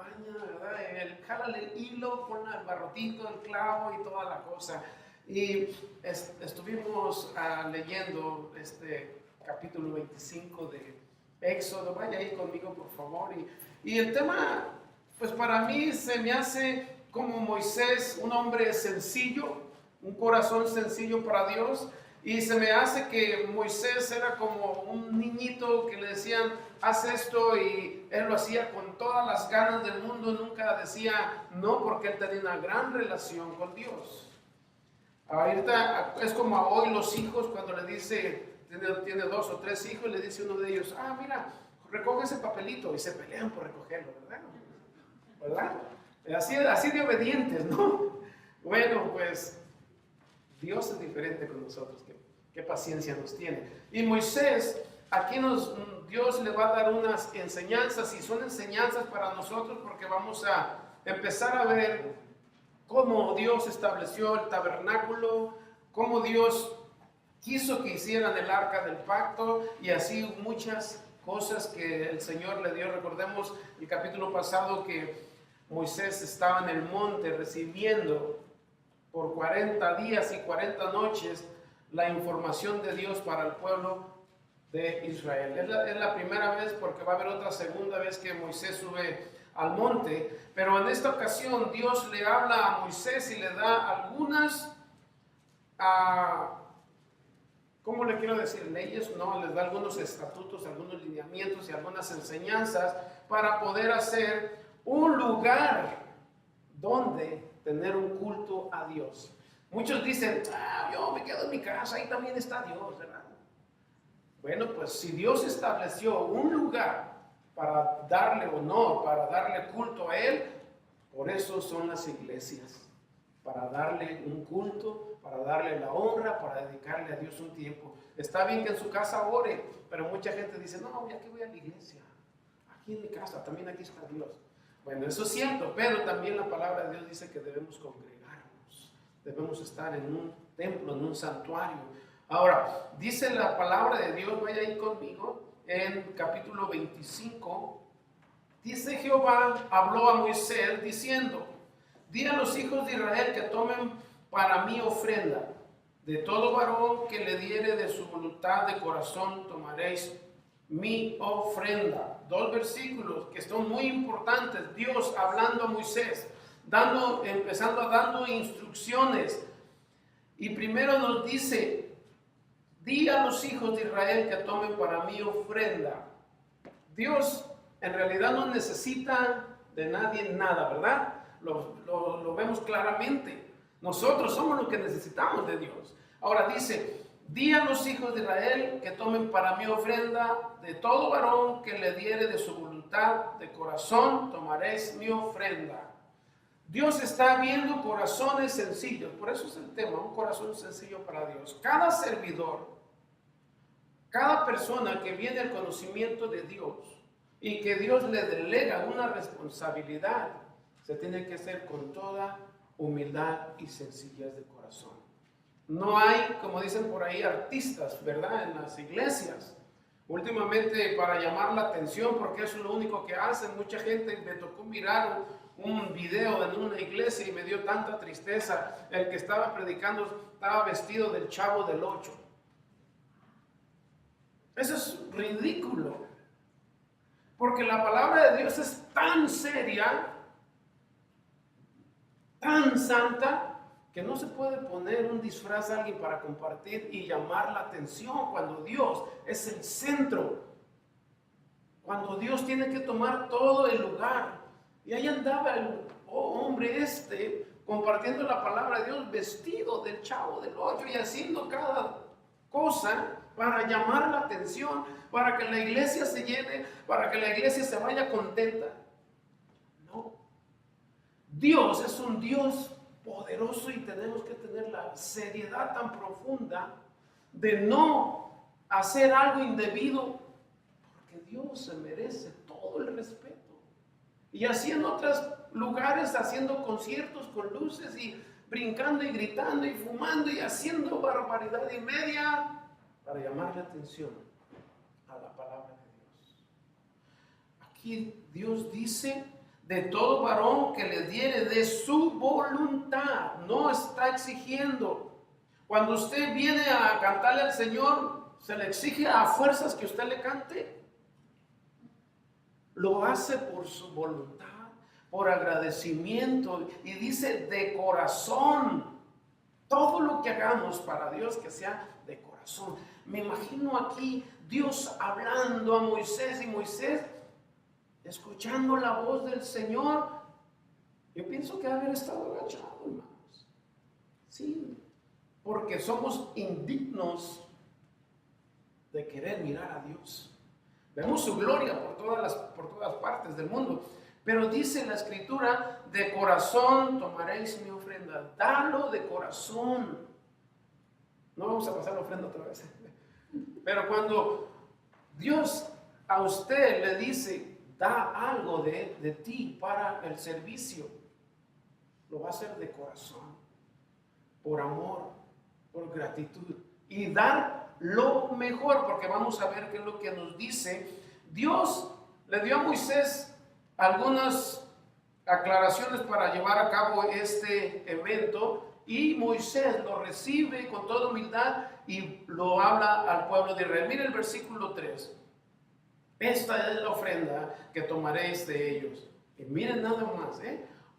acompaña, ¿verdad? Jálale el hilo, pon el barrotito, el clavo y toda la cosa. Y estuvimos leyendo este capítulo 25 de Éxodo. Vaya ahí conmigo, por favor. Y el tema, pues para mí se me hace como Moisés, un hombre sencillo, un corazón sencillo para Dios. Y se me hace que Moisés era como un niñito que le decían, haz esto, y él lo hacía con todas las ganas del mundo, nunca decía no, porque él tenía una gran relación con Dios. Ahorita es como a hoy los hijos cuando le dice, tiene 2 o 3 hijos, le dice uno de ellos, mira, recoge ese papelito, y se pelean por recogerlo, ¿verdad? Así de obedientes, ¿no? Bueno, pues Dios es diferente con nosotros, qué paciencia nos tiene. Y Moisés, aquí Dios le va a dar unas enseñanzas, y son enseñanzas para nosotros porque vamos a empezar a ver cómo Dios estableció el tabernáculo, cómo Dios quiso que hicieran el arca del pacto, y así muchas cosas que el Señor le dio. Recordemos el capítulo pasado que Moisés estaba en el monte recibiendo por 40 días y 40 noches la información de Dios para el pueblo de Israel. Es la primera vez, porque va a haber otra segunda vez que Moisés sube al monte, pero en esta ocasión Dios le habla a Moisés y le da algunas, ¿cómo le quiero decir? Leyes, no, les da algunos estatutos, algunos lineamientos y algunas enseñanzas para poder hacer un lugar donde tener un culto a Dios. Muchos dicen, yo me quedo en mi casa, ahí también está Dios, ¿verdad? Bueno, pues si Dios estableció un lugar para darle honor, para darle culto a Él, por eso son las iglesias, para darle un culto, para darle la honra, para dedicarle a Dios un tiempo. Está bien que en su casa ore, pero mucha gente dice, no, ya que voy a la iglesia, aquí en mi casa, también aquí está Dios. Bueno, eso es cierto, pero también la palabra de Dios dice que debemos congregarnos, debemos estar en un templo, en un santuario. Ahora, dice la palabra de Dios, vaya ahí conmigo, en capítulo 25, dice Jehová, habló a Moisés diciendo, di a los hijos de Israel que tomen para mí ofrenda, de todo varón que le diere de su voluntad de corazón tomaréis mi ofrenda. 2 versículos que son muy importantes. Dios hablando a Moisés, empezando dando instrucciones. Y primero nos dice, di a los hijos de Israel que tomen para mí ofrenda. Dios en realidad no necesita de nadie nada, ¿verdad? Lo vemos claramente. Nosotros somos los que necesitamos de Dios. Ahora dice, di a los hijos de Israel que tomen para mí ofrenda, de todo varón que le diere de su voluntad de corazón, tomaréis mi ofrenda. Dios está viendo corazones sencillos, por eso es el tema, un corazón sencillo para Dios. Cada servidor, cada persona que viene al conocimiento de Dios y que Dios le delega una responsabilidad, se tiene que hacer con toda humildad y sencillez de corazón. No hay, como dicen por ahí, artistas, ¿verdad?, en las iglesias. Últimamente, para llamar la atención, porque eso es lo único que hacen, mucha gente, me tocó mirar un video en una iglesia y me dio tanta tristeza. El que estaba predicando estaba vestido del Chavo del Ocho. Eso es ridículo, porque la palabra de Dios es tan seria, tan santa, que no se puede poner un disfraz a alguien para compartir y llamar la atención cuando Dios es el centro, cuando Dios tiene que tomar todo el lugar. Y ahí andaba el hombre compartiendo la palabra de Dios vestido del Chavo del Ocho y haciendo cada cosa para llamar la atención, para que la iglesia se llene, para que la iglesia se vaya contenta. No, Dios es un Dios poderoso y tenemos que tener la seriedad tan profunda de no hacer algo indebido, porque Dios se merece todo el respeto. Y así en otros lugares, haciendo conciertos con luces y brincando y gritando y fumando y haciendo barbaridad y media para llamar la atención a la palabra de Dios. Aquí Dios dice, de todo varón que le diere de su voluntad. No está exigiendo. Cuando usted viene a cantarle al Señor, se le exige a fuerzas que usted le cante. Lo hace por su voluntad, por agradecimiento, y dice de corazón. Todo lo que hagamos para Dios, que sea de corazón. Me imagino aquí Dios hablando a Moisés, y Moisés escuchando la voz del Señor. Yo pienso que haber estado agachado, hermanos. Sí, porque somos indignos de querer mirar a Dios. Vemos su gloria por todas partes del mundo. Pero dice la Escritura, de corazón tomaréis mi ofrenda. Dalo de corazón. No vamos a pasar la ofrenda otra vez. Pero cuando Dios a usted le dice, da algo de ti para el servicio, lo va a hacer de corazón, por amor, por gratitud, y dar lo mejor, porque vamos a ver qué es lo que nos dice. Dios le dio a Moisés algunas aclaraciones para llevar a cabo este evento, y Moisés lo recibe con toda humildad y lo habla al pueblo de Israel. Mire el versículo 3. Esta es la ofrenda que tomaréis de ellos. Y miren nada más,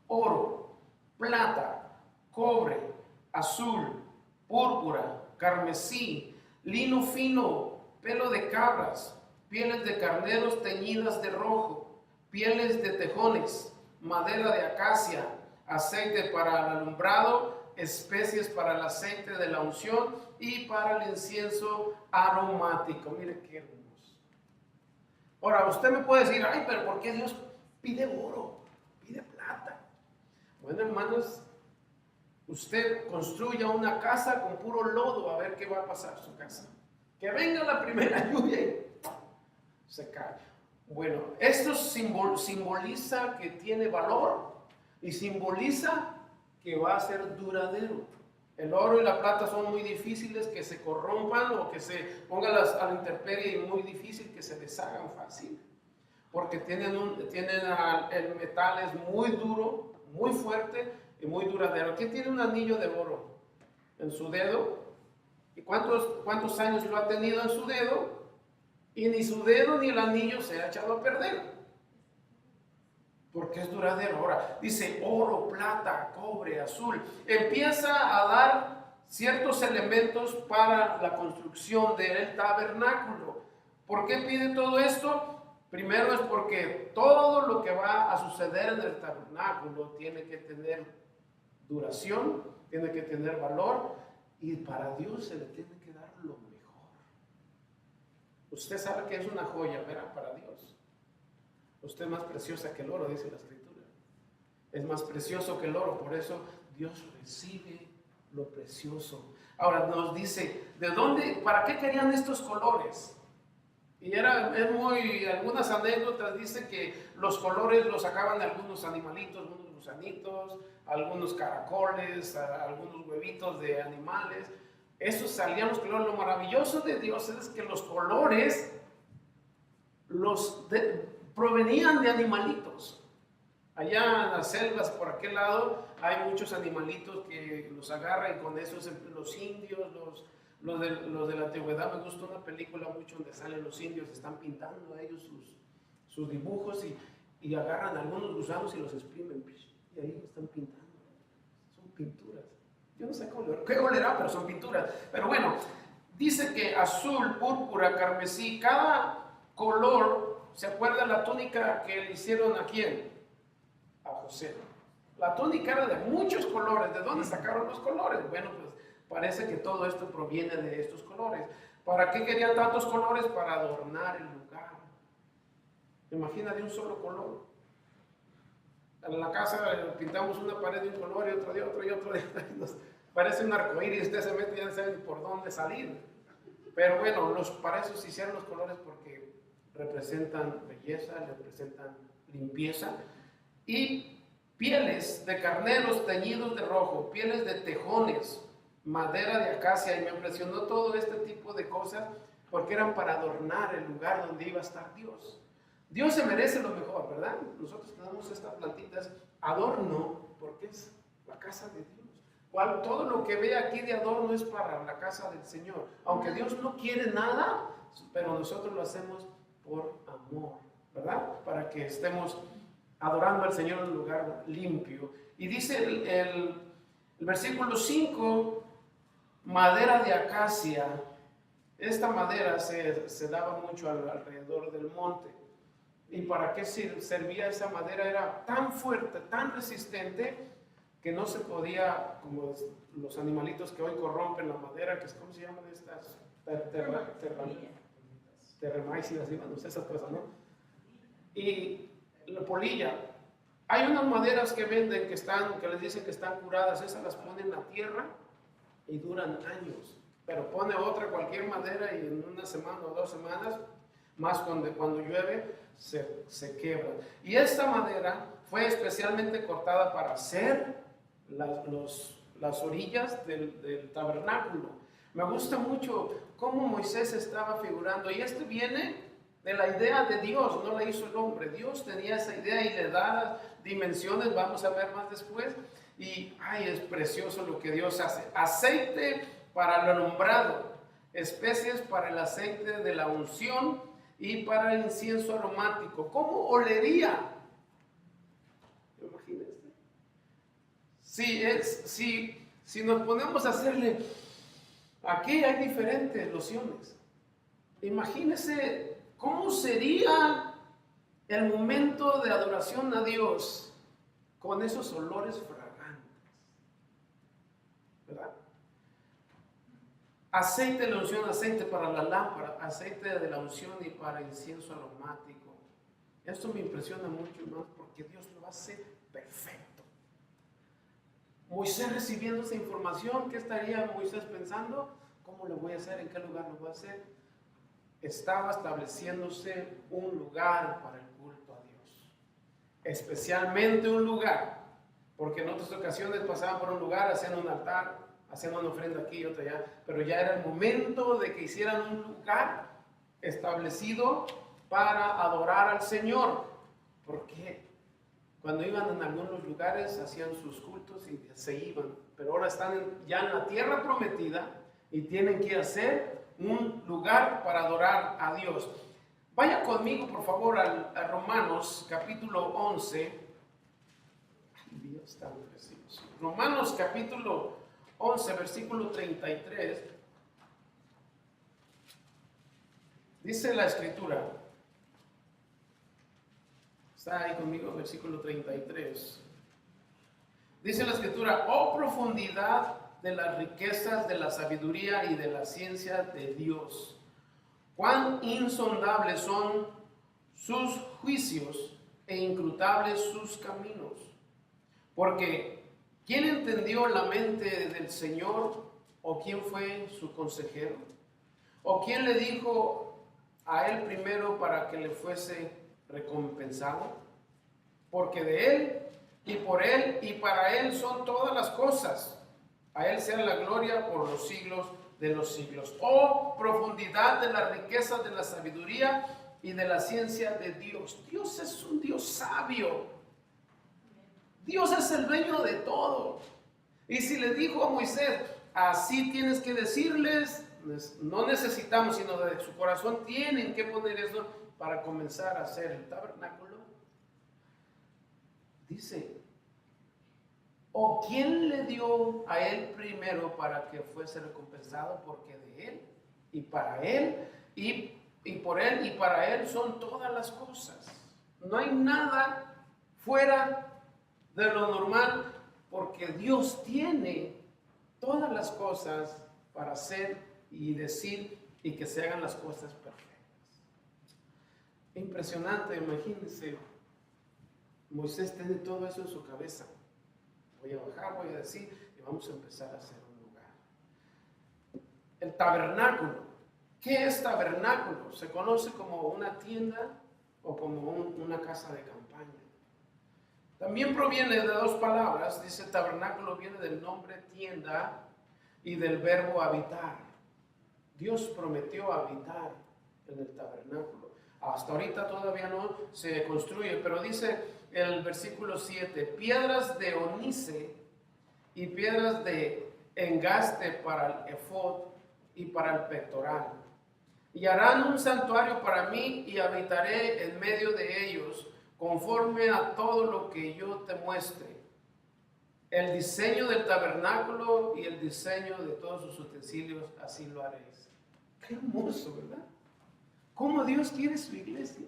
oro, plata, cobre, azul, púrpura, carmesí, lino fino, pelo de cabras, pieles de carneros teñidas de rojo, pieles de tejones, madera de acacia, aceite para el alumbrado, especies para el aceite de la unción y para el incienso aromático. Mire qué hermoso. Ahora, usted me puede decir, ay, pero ¿por qué Dios pide oro, pide plata? Bueno, hermanos, usted construya una casa con puro lodo, a ver qué va a pasar su casa. Que venga la primera lluvia y se cae. Bueno, esto simboliza que tiene valor y simboliza que va a ser duradero. El oro y la plata son muy difíciles que se corrompan o que se pongan a la intemperie, y muy difícil que se deshagan fácil, porque el metal es muy duro, muy fuerte y muy duradero. ¿Quién tiene un anillo de oro en su dedo? ¿Y cuántos años lo ha tenido en su dedo? Y ni su dedo ni el anillo se ha echado a perder, porque es duradero. Ahora dice oro, plata, cobre, azul. Empieza a dar ciertos elementos para la construcción del tabernáculo. ¿Por qué pide todo esto? Primero es porque todo lo que va a suceder en el tabernáculo tiene que tener duración, tiene que tener valor, y para Dios se le tiene que dar lo mejor. Usted sabe que es una joya, ¿verdad? Para Dios. Usted es más preciosa que el oro, dice la Escritura. Es más precioso que el oro, por eso Dios recibe lo precioso. Ahora nos dice, ¿de dónde, para qué querían estos colores? Y algunas anécdotas dicen que los colores los sacaban de algunos animalitos, algunos gusanitos, algunos caracoles, algunos huevitos de animales. Esos salían los colores. Lo maravilloso de Dios es que los colores provenían de animalitos. Allá en las selvas, por aquel lado, hay muchos animalitos que los agarran, y con eso los indios, los de la antigüedad. Me gusta una película mucho donde salen los indios, están pintando a ellos sus dibujos, y agarran algunos gusanos y los exprimen, y ahí están pintando. Son pinturas. Yo no sé qué olerá, pero son pinturas. Pero bueno, dice que azul, púrpura, carmesí, cada color. ¿Se acuerda la túnica que le hicieron a quién? A José. La túnica era de muchos colores. ¿De dónde sacaron los colores? Bueno, pues parece que todo esto proviene de estos colores. ¿Para qué querían tantos colores? Para adornar el lugar. Imagina de un solo color. En la casa pintamos una pared de un color y otro de otro y otro de otro. Parece un arcoíris. Usted se mete y ya no saben por dónde salir. Pero bueno, para eso se hicieron los colores, porque representan belleza, representan limpieza. Y pieles de carneros teñidos de rojo, pieles de tejones, madera de acacia. Y me impresionó todo este tipo de cosas, porque eran para adornar el lugar donde iba a estar Dios. Dios se merece lo mejor, ¿verdad? Nosotros tenemos esta adorno porque es la casa de Dios. Todo lo que ve aquí de adorno es para la casa del Señor. Aunque Dios no quiere nada, pero nosotros lo hacemos por amor, ¿verdad? Para que estemos adorando al Señor en un lugar limpio. Y dice el versículo 5, madera de acacia. Esta madera se daba mucho alrededor del monte. ¿Y para qué servía esa madera? Era tan fuerte, tan resistente, que no se podía, como los animalitos que hoy corrompen la madera, que es, ¿cómo se llaman estas? Terramaicidas, esas cosas, ¿no? Y la polilla. Hay unas maderas que venden que les dicen que están curadas, esas las ponen en la tierra y duran años. Pero pone otra, cualquier madera, y en una semana o 2 semanas, más cuando llueve, se quebra. Y esta madera fue especialmente cortada para hacer las orillas del tabernáculo. Me gusta mucho cómo Moisés estaba figurando, y esto viene de la idea de Dios, no la hizo el hombre. Dios tenía esa idea y le da las dimensiones, vamos a ver más después, y es precioso lo que Dios hace. Aceite para lo alumbrado, especies para el aceite de la unción y para el incienso aromático. ¿Cómo olería? Imagínense. Si nos ponemos a hacerle, aquí hay diferentes lociones. Imagínense cómo sería el momento de adoración a Dios con esos olores fragantes, ¿verdad? Aceite de la unción, aceite para la lámpara, aceite de la unción y para incienso aromático. Esto me impresiona mucho, hermanos, porque Dios lo hace perfecto. Moisés recibiendo esa información, ¿qué estaría Moisés pensando? ¿Cómo lo voy a hacer? ¿En qué lugar lo voy a hacer? Estaba estableciéndose un lugar para el culto a Dios. Especialmente un lugar, porque en otras ocasiones pasaban por un lugar, hacían un altar, hacían una ofrenda aquí y otra allá, pero ya era el momento de que hicieran un lugar establecido para adorar al Señor. Porque cuando iban en algunos lugares hacían sus cultos y se iban, pero ahora están ya en la tierra prometida y tienen que hacer un lugar para adorar a Dios. Vaya conmigo, por favor, a Romanos capítulo 11. Dios tan precioso. Romanos capítulo 11, versículo 33. Dice la escritura. Está ahí conmigo, versículo 33. Dice la escritura: oh profundidad de las riquezas de la sabiduría y de la ciencia de Dios. Cuán insondables son sus juicios e incrutables sus caminos. Porque ¿quién entendió la mente del Señor? ¿O quién fue su consejero? ¿O quién le dijo a él primero para que le fuese recompensado? Porque de él y por él y para él son todas las cosas. A él sea la gloria por los siglos de los siglos. Oh profundidad de la riqueza de la sabiduría y de la ciencia de Dios. Dios es un Dios sabio. Dios es el dueño de todo. Y si le dijo a Moisés, así tienes que decirles, no necesitamos, sino de su corazón tienen que poner eso para comenzar a hacer el tabernáculo. Dice, ¿o quién le dio a él primero para que fuese recompensado? Porque de él y para él y por él y para él son todas las cosas. No hay nada fuera de lo normal, porque Dios tiene todas las cosas para hacer y decir y que se hagan las cosas perfectas. Impresionante, imagínense. Moisés tiene todo eso en su cabeza. Voy a bajar, voy a decir, y vamos a empezar a hacer un lugar. El tabernáculo. ¿Qué es tabernáculo? Se conoce como una tienda o como una casa de campaña. También proviene de 2 palabras. Dice tabernáculo, viene del nombre tienda y del verbo habitar. Dios prometió habitar en el tabernáculo. Hasta ahorita todavía no se construye, pero dice el versículo 7, piedras de onice y piedras de engaste para el efod y para el pectoral. Y harán un santuario para mí y habitaré en medio de ellos, conforme a todo lo que yo te muestre. El diseño del tabernáculo y el diseño de todos sus utensilios, así lo haréis. Qué hermoso, ¿verdad? ¿Cómo Dios quiere su iglesia?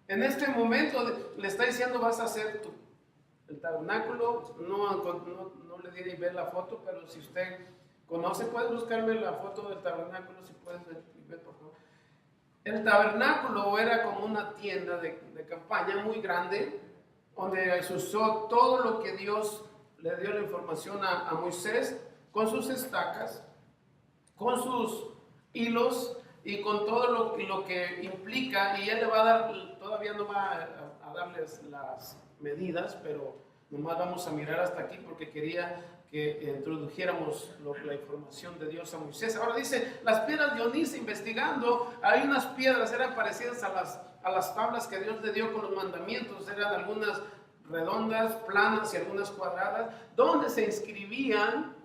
En este momento le está diciendo, vas a hacer tú. El tabernáculo, no le di ver la foto, pero si usted conoce, puede buscarme la foto del tabernáculo, si puedes ver, por favor. El tabernáculo era como una tienda de campaña muy grande, donde se usó todo lo que Dios le dio la información a Moisés, con sus estacas, con sus hilos y con todo lo que implica, y él le va a dar, todavía no va a darles las medidas, pero nomás vamos a mirar hasta aquí porque quería que introdujéramos la información de Dios a Moisés. Ahora dice, las piedras de onice, investigando, hay unas piedras, eran parecidas a las tablas que Dios le dio con los mandamientos, eran algunas redondas, planas y algunas cuadradas, donde se inscribían,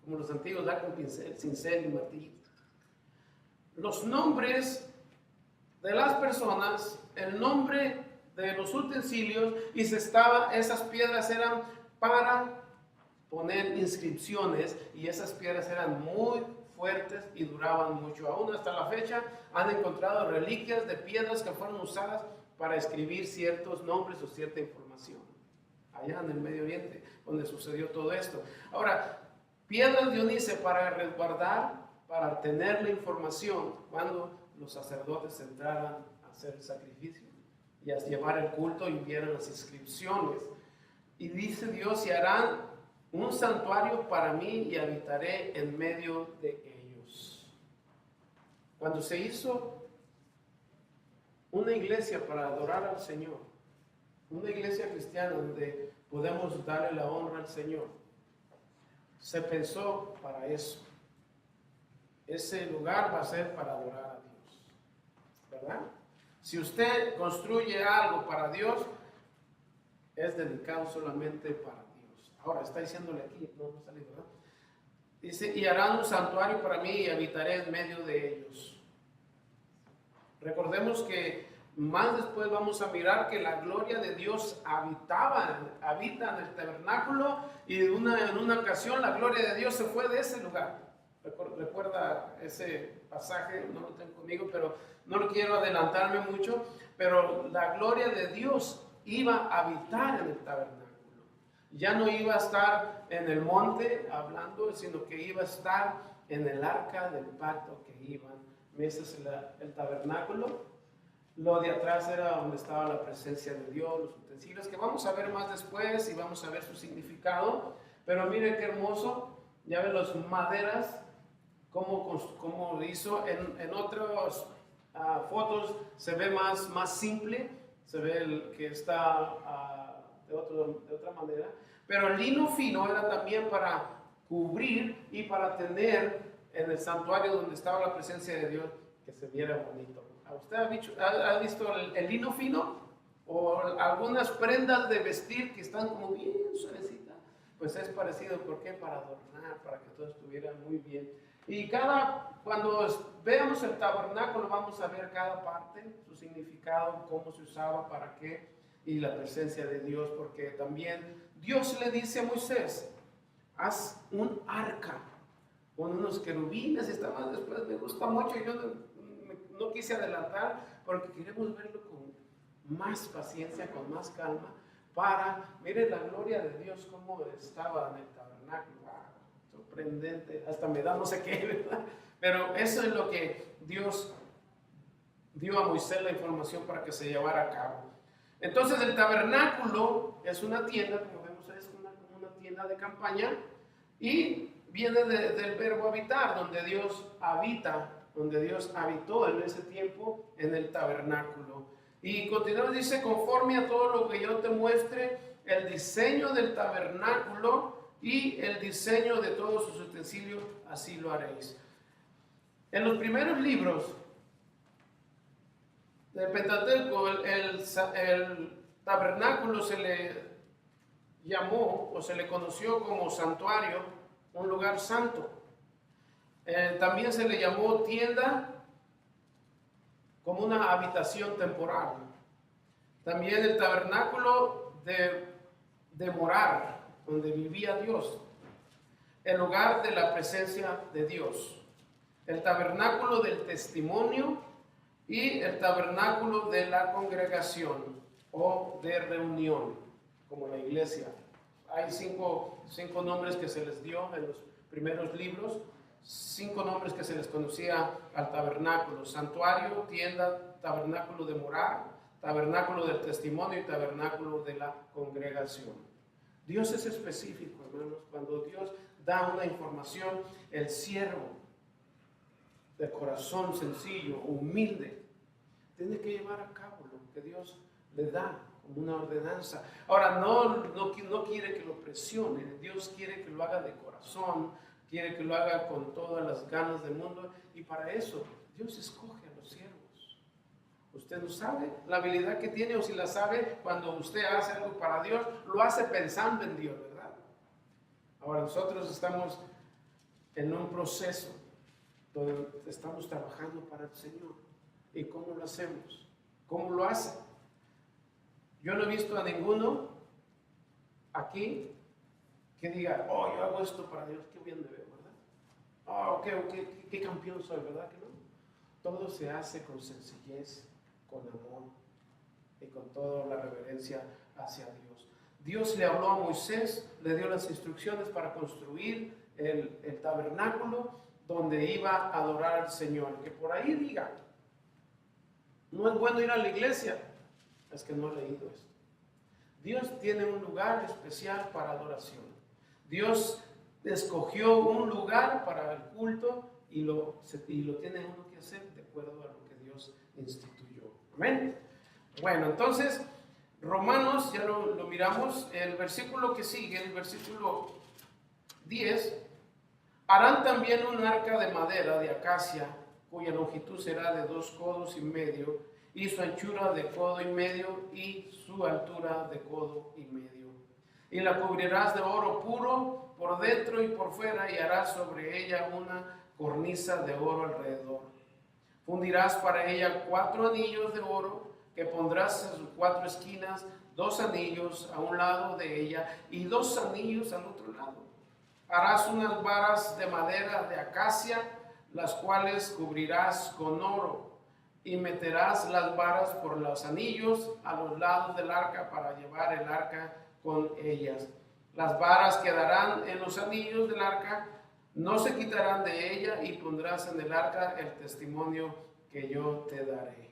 como los antiguos, con pincel, cincel y martillo, los nombres de las personas, el nombre de los utensilios, y esas piedras eran para poner inscripciones, y esas piedras eran muy fuertes y duraban mucho. Aún hasta la fecha han encontrado reliquias de piedras que fueron usadas para escribir ciertos nombres o cierta información, allá en el Medio Oriente, donde sucedió todo esto. Ahora, piedras de onice para resguardar, para tener la información cuando los sacerdotes entraran a hacer el sacrificio y a llevar el culto y vieran las inscripciones. Y dice Dios, y harán un santuario para mí y habitaré en medio de ellos. Cuando se hizo una iglesia para adorar al Señor, una iglesia cristiana donde podemos darle la honra al Señor, se pensó para eso. Ese lugar va a ser para adorar a Dios, ¿verdad? Si usted construye algo para Dios, es dedicado solamente para Dios. Ahora está diciéndole aquí, no sale, ¿verdad? Dice, y harán un santuario para mí y habitaré en medio de ellos. Recordemos que más después vamos a mirar que la gloria de Dios habita en el tabernáculo, y en una ocasión la gloria de Dios se fue de ese lugar. Recuerda ese pasaje, no lo tengo conmigo, pero no lo quiero adelantarme mucho, pero la gloria de Dios iba a habitar en el tabernáculo. Ya no iba a estar en el monte hablando, sino que iba a estar en el arca del pacto que iban. Ese es el tabernáculo. Lo de atrás era donde estaba la presencia de Dios, los utensilios, que vamos a ver más después y vamos a ver su significado. Pero miren qué hermoso, ya ven las maderas, cómo lo hizo. En otras fotos se ve más simple, se ve que está de otra manera. Pero el lino fino era también para cubrir y para tener en el santuario donde estaba la presencia de Dios, que se viera bonito. ¿Usted ha visto el lino fino? O algunas prendas de vestir que están como bien suavecitas. Pues es parecido, ¿por qué? Para adornar, para que todo estuviera muy bien. Y cuando veamos el tabernáculo, vamos a ver cada parte, su significado, cómo se usaba, para qué, y la presencia de Dios, porque también Dios le dice a Moisés, haz un arca con unos querubines, y más después me gusta mucho, yo no quise adelantar, porque queremos verlo con más paciencia, con más calma, mire la gloria de Dios, cómo estaba en el tabernáculo. Sorprendente, hasta me da no sé qué, ¿verdad? Pero eso es lo que Dios dio a Moisés la información para que se llevara a cabo. Entonces el tabernáculo es una tienda, como vemos, es una tienda de campaña, y viene del verbo habitar, donde Dios habita, donde Dios habitó en ese tiempo en el tabernáculo. Y continúa, dice, conforme a todo lo que yo te muestre, el diseño del tabernáculo y el diseño de todos sus utensilios, así lo haréis. En los primeros libros del Pentateuco, el tabernáculo se le llamó o se le conoció como santuario, un lugar santo. También se le llamó tienda como una habitación temporal. También el tabernáculo de morar, donde vivía Dios, el lugar de la presencia de Dios, el tabernáculo del testimonio y el tabernáculo de la congregación o de reunión, como la iglesia. Hay cinco nombres que se les dio en los primeros libros, 5 nombres que se les conocía al tabernáculo: santuario, tienda, tabernáculo de morar, tabernáculo del testimonio y tabernáculo de la congregación. Dios es específico, hermanos. Cuando Dios da una información, el siervo de corazón sencillo, humilde, tiene que llevar a cabo lo que Dios le da como una ordenanza. Ahora, no quiere que lo presione. Dios quiere que lo haga de corazón, quiere que lo haga con todas las ganas del mundo, y para eso Dios escoge a los siervos. Usted no sabe la habilidad que tiene, o si la sabe, cuando usted hace algo para Dios, lo hace pensando en Dios, ¿verdad? Ahora nosotros estamos en un proceso donde estamos trabajando para el Señor. ¿Y cómo lo hacemos? ¿Cómo lo hace? Yo no he visto a ninguno aquí que diga: oh, yo hago esto para Dios, qué bien me veo, ¿verdad? Oh, qué campeón soy, ¿verdad que no? Todo se hace con sencillez, con amor y con toda la reverencia hacia Dios. Dios le habló a Moisés, le dio las instrucciones para construir el tabernáculo donde iba a adorar al Señor. Que por ahí diga: no es bueno ir a la iglesia, es que no he leído esto. Dios tiene un lugar especial para adoración. Dios escogió un lugar para el culto y lo tiene uno que hacer de acuerdo a lo que Dios instituyó. Amén. Bueno, entonces, Romanos, ya lo miramos, el versículo que sigue, el versículo 10, harán también un arca de madera de acacia, cuya longitud será de 2 codos y medio, y su anchura de codo y medio, y su altura de codo y medio. Y la cubrirás de oro puro por dentro y por fuera, y harás sobre ella una cornisa de oro alrededor. Fundirás para ella 4 anillos de oro, que pondrás en sus 4 esquinas, 2 anillos a un lado de ella y 2 anillos al otro lado. Harás unas varas de madera de acacia, las cuales cubrirás con oro, y meterás las varas por los anillos a los lados del arca para llevar el arca con ellas. Las varas quedarán en los anillos del arca, no se quitarán de ella, y pondrás en el arca el testimonio que yo te daré.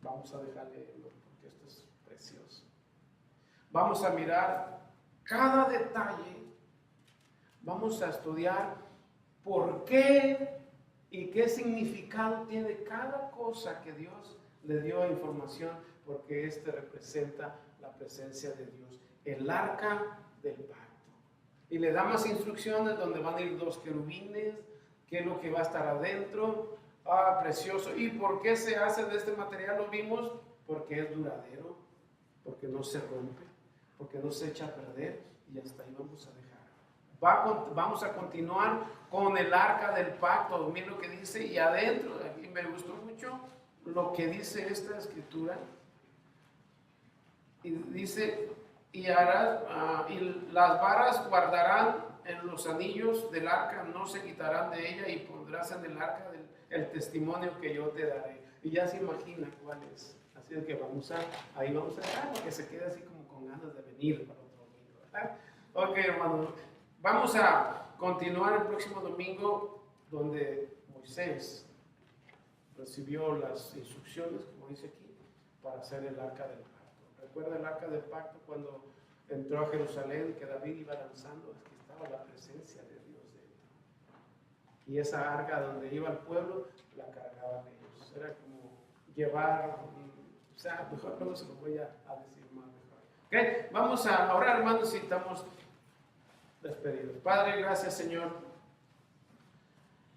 Vamos a dejarle, porque esto es precioso. Vamos a mirar cada detalle. Vamos a estudiar por qué y qué significado tiene cada cosa que Dios le dio información, porque este representa la presencia de Dios, el arca del pacto. Y le da más instrucciones donde van a ir 2 querubines, qué es lo que va a estar adentro. Precioso. ¿Y por qué se hace de este material? Lo vimos, porque es duradero, porque no se rompe, porque no se echa a perder, y hasta ahí vamos a dejar. Vamos a continuar con el arca del pacto. Miren lo que dice, y adentro, aquí me gustó mucho lo que dice esta escritura, y dice: y las varas guardarán en los anillos del arca, no se quitarán de ella, y pondrás en el arca el testimonio que yo te daré. Y ya se imagina cuál es. Así es que ahí vamos a dejar, porque se queda así como con ganas de venir para otro domingo, ¿verdad? Ok, hermano, vamos a continuar el próximo domingo, donde Moisés recibió las instrucciones, como dice aquí, para hacer el arca del pacto. ¿Recuerda el arca del pacto cuando entró a Jerusalén, que David iba danzando? Aquí estaba la presencia de Dios dentro. Y esa arca donde iba el pueblo, la cargaban ellos. Era como llevar, mejor luego se lo voy a decir más mejor. Okay, vamos a orar, hermanos, y estamos despedidos. Padre, gracias, Señor,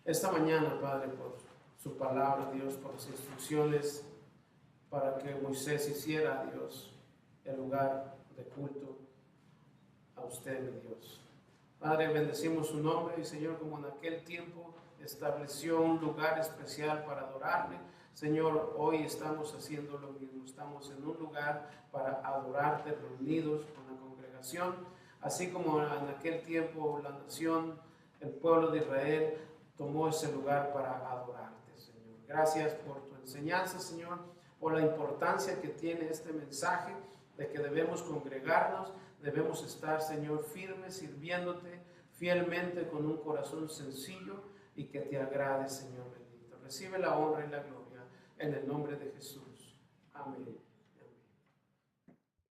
esta mañana, Padre, por su palabra, Dios, por las instrucciones para que Moisés hiciera, Dios, el lugar de culto a usted, mi Dios. Padre, bendecimos su nombre y Señor, como en aquel tiempo estableció un lugar especial para adorarle. Señor, hoy estamos haciendo lo mismo, estamos en un lugar para adorarte reunidos con la congregación, así como en aquel tiempo la nación, el pueblo de Israel tomó ese lugar para adorarte, Señor. Gracias por tu enseñanza, Señor, por la importancia que tiene este mensaje de que debemos congregarnos, debemos estar, Señor, firmes, sirviéndote fielmente con un corazón sencillo y que te agrade, Señor bendito. Recibe la honra y la gloria en el nombre de Jesús. Amén.